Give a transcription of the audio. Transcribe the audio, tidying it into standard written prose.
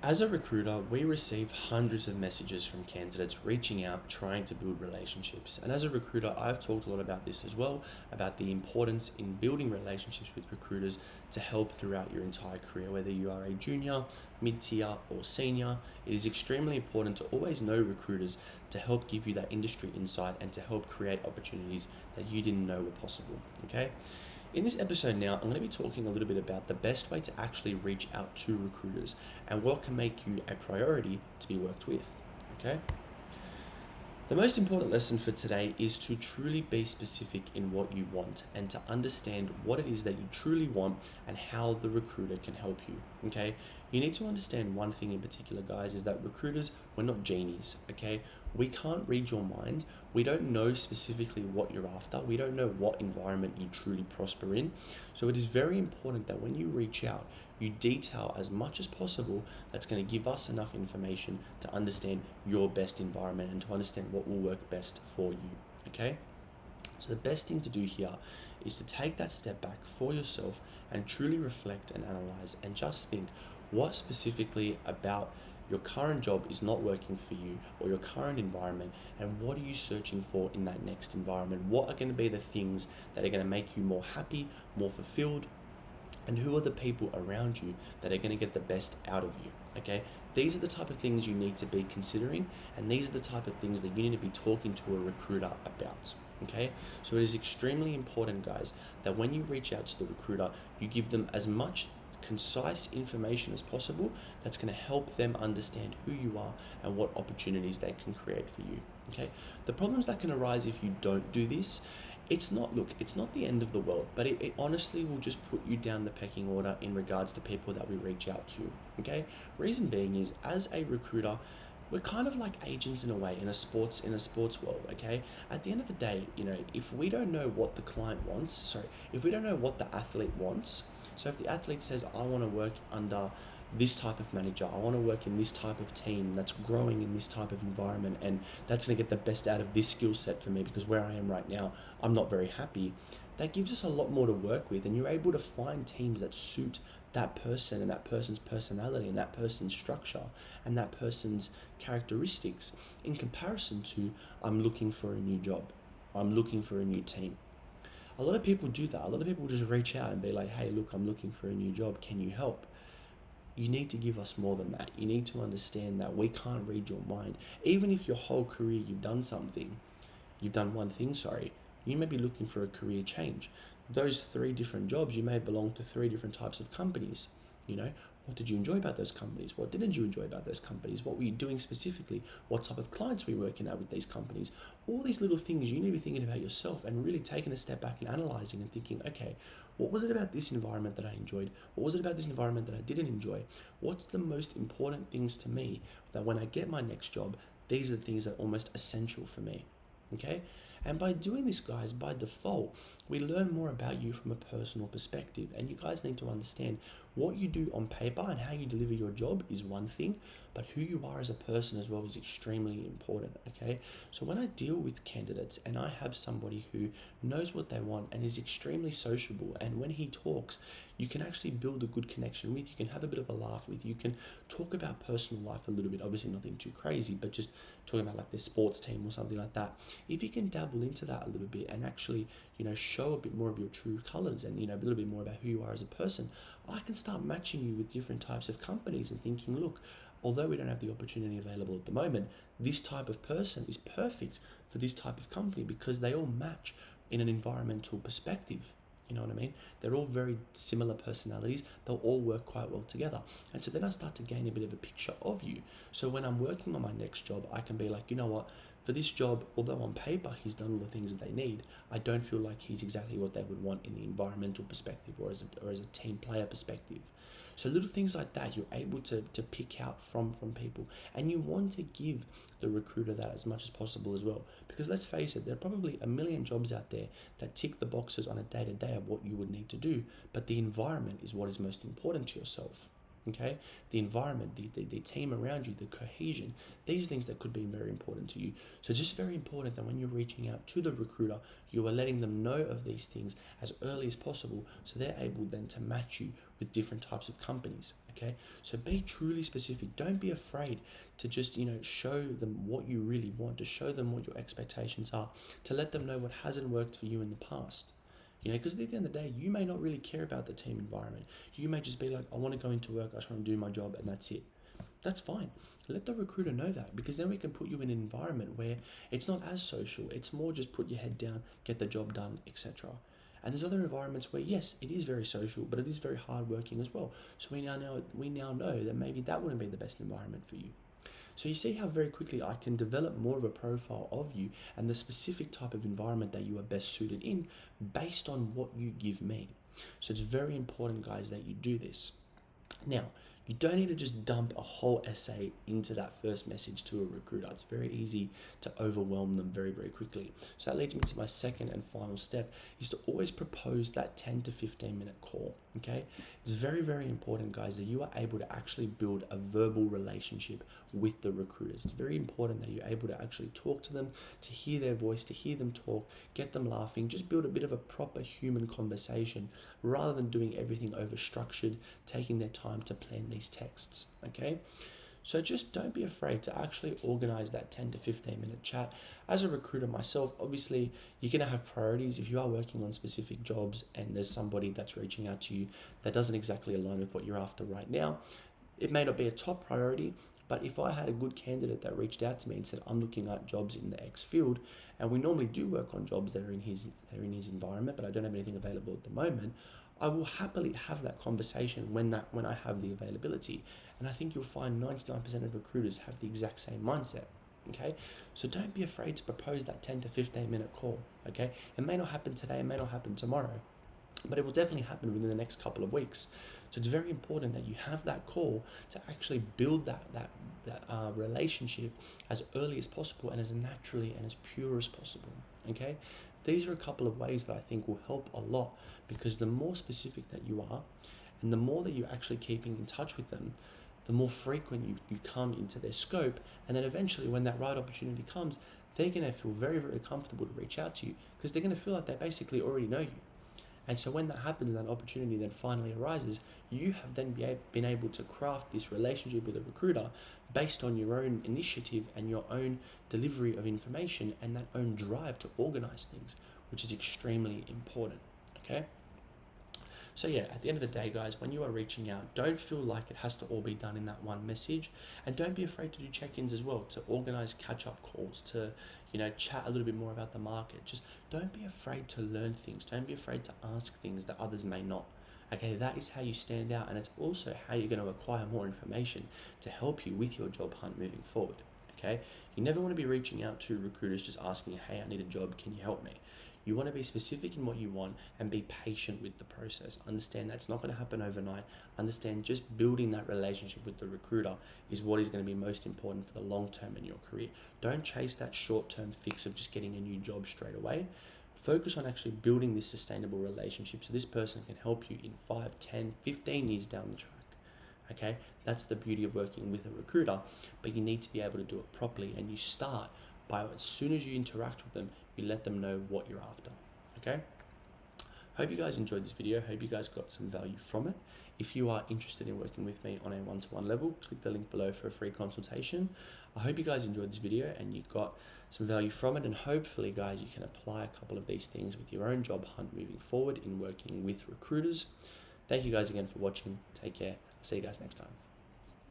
As a recruiter, we receive hundreds of messages from candidates reaching out, trying to build relationships. And as a recruiter, I've talked a lot about this as well, about the importance in building relationships with recruiters to help throughout your entire career, whether you are a junior, mid-tier, or senior. It is extremely important to always know recruiters to help give you that industry insight and to help create opportunities that you didn't know were possible. Okay? In this episode now, I'm going to be talking a little bit about the best way to actually reach out to recruiters and what can make you a priority to be worked with. Okay? The most important lesson for today is to truly be specific in what you want and to understand what it is that you truly want and how the recruiter can help you. Okay? You need to understand one thing in particular, guys, is that recruiters, we're not genies. Okay? We can't read your mind. We don't know specifically what you're after. We don't know what environment you truly prosper in. So it is very important that when you reach out, you detail as much as possible that's going to give us enough information to understand your best environment and to understand what will work best for you. Okay? So the best thing to do here is to take that step back for yourself and truly reflect and analyze and just think what specifically about your current job is not working for you or your current environment, and what are you searching for in that next environment? What are going to be the things that are going to make you more happy, more fulfilled, and who are the people around you that are going to get the best out of you? Okay, these are the type of things you need to be considering, and these are the type of things that you need to be talking to a recruiter about. Okay, so it is extremely important, guys, that when you reach out to the recruiter, you give them as much concise information as possible that's going to help them understand who you are and what opportunities they can create for you. Okay, the problems that can arise if you don't do this, it's not the end of the world, but it honestly will just put you down the pecking order in regards to people that we reach out to. Okay, reason being is, as a recruiter, we're kind of like agents in a way in a sports world. Okay, at the end of the day, if we don't know what the client wants, if we don't know what the athlete wants, so if the athlete says, I want to work under this type of manager, I want to work in this type of team that's growing in this type of environment, and that's going to get the best out of this skill set for me, because where I am right now, I'm not very happy. That gives us a lot more to work with, and you're able to find teams that suit that person and that person's personality and that person's structure and that person's characteristics, in comparison to, I'm looking for a new job, I'm looking for a new team. A lot of people do that. A lot of people just reach out and be like, hey, look, I'm looking for a new job, can you help? You need to give us more than that. You need to understand that we can't read your mind. Even if your whole career you've done one thing, you may be looking for a career change. Those 3 different jobs, you may belong to 3 different types of companies. What did you enjoy about those companies? What didn't you enjoy about those companies? What were you doing specifically? What type of clients were you working at with these companies? All these little things you need to be thinking about yourself and really taking a step back and analyzing and thinking, okay, what was it about this environment that I enjoyed? What was it about this environment that I didn't enjoy? What's the most important things to me that when I get my next job, these are the things that are almost essential for me? Okay? And by doing this, guys, by default, we learn more about you from a personal perspective. And you guys need to understand what you do on paper and how you deliver your job is one thing, but who you are as a person as well is extremely important. Okay, so when I deal with candidates and I have somebody who knows what they want and is extremely sociable, and when he talks, you can actually build a good connection with, you can have a bit of a laugh with, you can talk about personal life a little bit, obviously nothing too crazy, but just talking about like their sports team or something like that. If you can dabble into that a little bit and actually, show a bit more of your true colors and, a little bit more about who you are as a person, I can start matching you with different types of companies and thinking, look, although we don't have the opportunity available at the moment, this type of person is perfect for this type of company because they all match in an environmental perspective. You know what I mean? They're all very similar personalities. They'll all work quite well together. And so then I start to gain a bit of a picture of you. So when I'm working on my next job, I can be like, you know what? For this job, although on paper he's done all the things that they need, I don't feel like he's exactly what they would want in the environmental perspective or as a team player perspective. So little things like that you're able to pick out from people, and you want to give the recruiter that as much as possible as well, because let's face it, there are probably a million jobs out there that tick the boxes on a day-to-day of what you would need to do, but the environment is what is most important to yourself. Okay, the environment, the team around you, the cohesion, these are things that could be very important to you. So just very important that when you're reaching out to the recruiter, you are letting them know of these things as early as possible, so they're able then to match you with different types of companies. Okay, so be truly specific. Don't be afraid to just show them what you really want, to show them what your expectations are, to let them know what hasn't worked for you in the past. Because at the end of the day, you may not really care about the team environment. You may just be like, I want to go into work, I just want to do my job, and that's it. That's fine. Let the recruiter know that, because then we can put you in an environment where it's not as social. It's more just put your head down, get the job done, etc. And there's other environments where, yes, it is very social, but it is very hard working as well. So we now know that maybe that wouldn't be the best environment for you. So you see how very quickly I can develop more of a profile of you and the specific type of environment that you are best suited in based on what you give me. So it's very important, guys, that you do this. Now, you don't need to just dump a whole essay into that first message to a recruiter. It's very easy to overwhelm them very, very quickly. So that leads me to my second and final step, is to always propose that 10 to 15 minute call. Okay, it's very, very important, guys, that you are able to actually build a verbal relationship with the recruiters. It's very important that you're able to actually talk to them, to hear their voice, to hear them talk, get them laughing, just build a bit of a proper human conversation rather than doing everything over structured, taking their time to plan these texts. Okay, so just don't be afraid to actually organize that 10 to 15 minute chat. As a recruiter myself, obviously you're going to have priorities. If you are working on specific jobs and there's somebody that's reaching out to you that doesn't exactly align with what you're after right now, it may not be a top priority. But if I had a good candidate that reached out to me and said, I'm looking at jobs in the X field, and we normally do work on jobs that are in his environment, but I don't have anything available at the moment, I will happily have that conversation when I have the availability. And I think you'll find 99% of recruiters have the exact same mindset. Okay, so don't be afraid to propose that 10 to 15 minute call. Okay, it may not happen today, it may not happen tomorrow, but it will definitely happen within the next couple of weeks. So it's very important that you have that call to actually build that relationship as early as possible and as naturally and as pure as possible. Okay, these are a couple of ways that I think will help a lot, because the more specific that you are and the more that you're actually keeping in touch with them, the more frequent you come into their scope, and then eventually when that right opportunity comes, they're going to feel very, very comfortable to reach out to you, because they're going to feel like they basically already know you. And so when that happens and that opportunity then finally arises, you have then been able to craft this relationship with a recruiter based on your own initiative and your own delivery of information and that own drive to organize things, which is extremely important. Okay? So yeah, at the end of the day, guys, when you are reaching out, don't feel like it has to all be done in that one message, and don't be afraid to do check-ins as well, to organize catch-up calls, to chat a little bit more about the market. Just don't be afraid to learn things. Don't be afraid to ask things that others may not. Okay, that is how you stand out, and it's also how you're going to acquire more information to help you with your job hunt moving forward. Okay, you never want to be reaching out to recruiters just asking, hey, I need a job, can you help me? You want to be specific in what you want and be patient with the process. Understand that's not going to happen overnight. Understand just building that relationship with the recruiter is what is going to be most important for the long term in your career. Don't chase that short-term fix of just getting a new job straight away. Focus on actually building this sustainable relationship so this person can help you in 5, 10, 15 years down the track. Okay, that's the beauty of working with a recruiter, but you need to be able to do it properly, and you start by, as soon as you interact with them, you let them know what you're after. Okay, hope you guys enjoyed this video. Hope you guys got some value from it. If you are interested in working with me on a one-to-one level, click the link below for a free consultation. I hope you guys enjoyed this video and you got some value from it, and hopefully, guys, you can apply a couple of these things with your own job hunt moving forward in working with recruiters. Thank you guys again for watching. Take care. I'll see you guys next time.